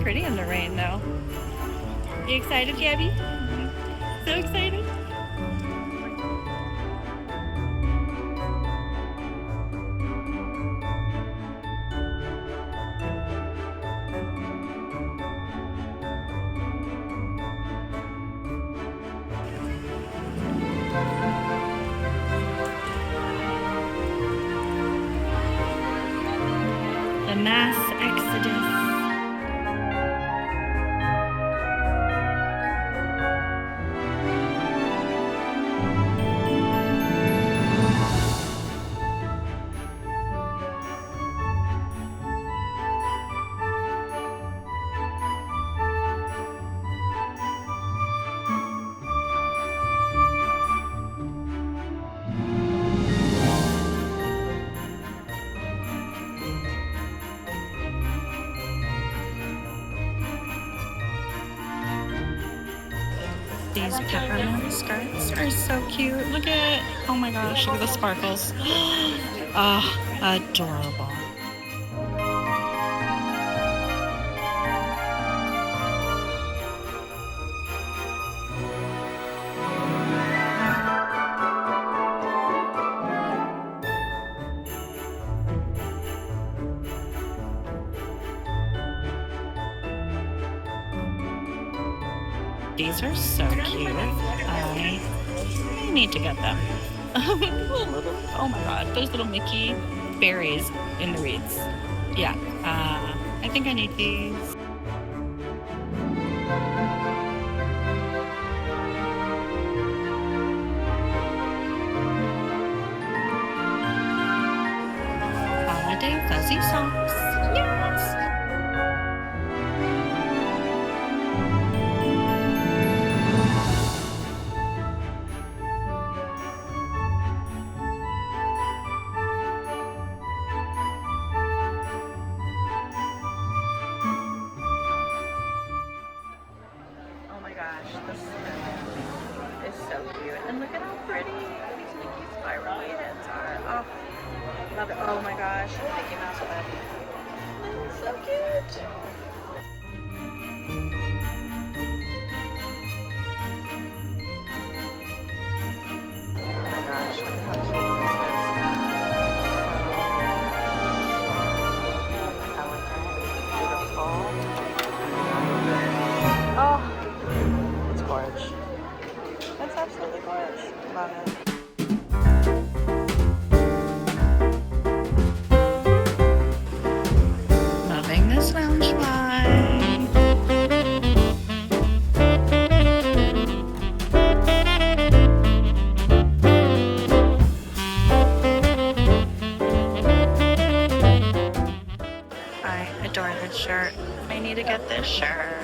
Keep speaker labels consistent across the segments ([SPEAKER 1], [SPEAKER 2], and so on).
[SPEAKER 1] pretty in the rain, though. You excited, Gabby? So excited? The mass exodus. These peppermint skirts are so cute. Look at, oh my gosh, look at the sparkles. Oh, adorable. These are so cute. I need to get them. Oh my god, those little Mickey berries in the reeds. Yeah, I think I need these. Holiday fuzzy socks. Yes! This is so cute. And look at how pretty these Mickey spirally heads are. Oh, love it. Oh my gosh, Mickey Mouse head. That's so cute. Oh my gosh, look how cute this is. Elegant, beautiful. Oh. Gorge. That's absolutely gorgeous. Love it. Loving this lounge vibe. I adore this shirt. I need to get this shirt.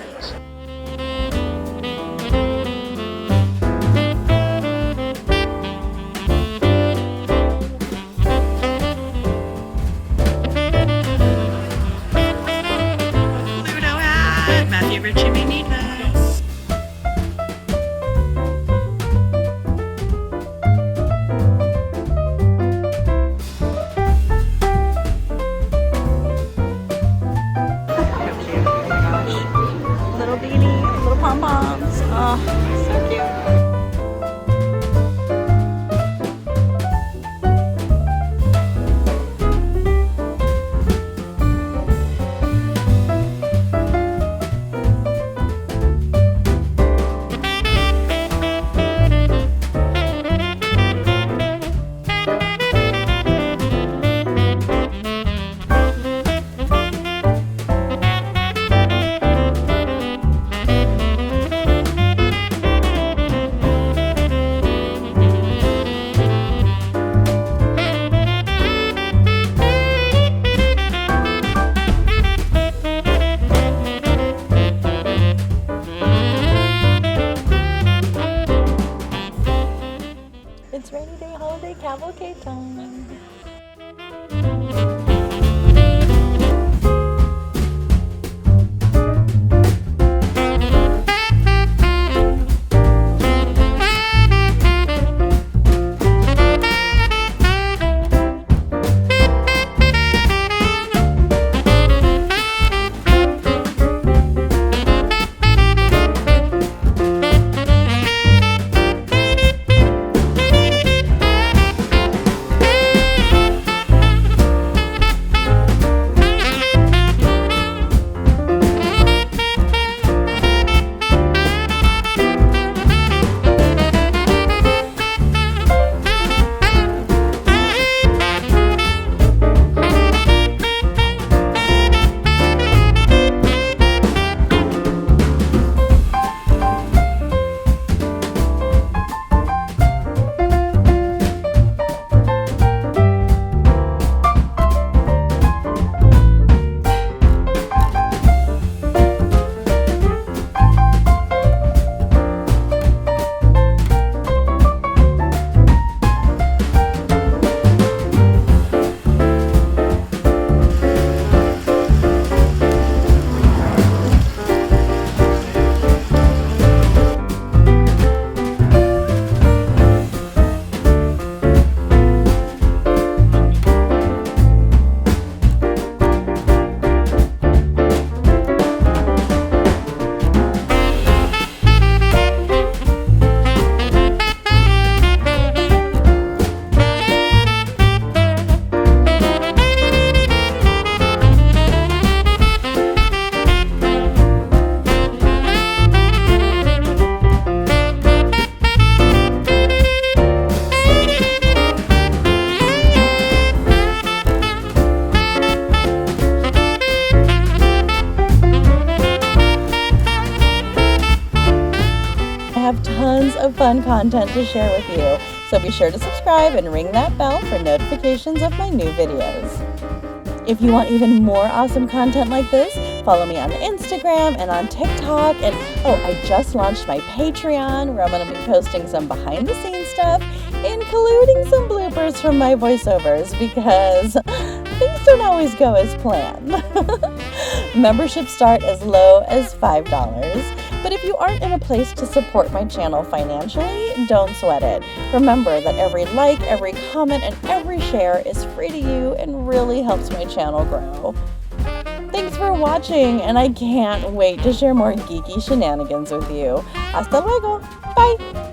[SPEAKER 2] fun content to share with you. So be sure to subscribe and ring that bell for notifications of my new videos. If you want even more awesome content like this, follow me on Instagram and on TikTok. And I just launched my Patreon, where I'm going to be posting some behind the scenes stuff, including some bloopers from my voiceovers, because things don't always go as planned. Memberships start as low as $5. But if you aren't in a place to support my channel financially, don't sweat it. Remember that every like, every comment, and every share is free to you and really helps my channel grow. Thanks for watching, and I can't wait to share more geeky shenanigans with you. Hasta luego. Bye.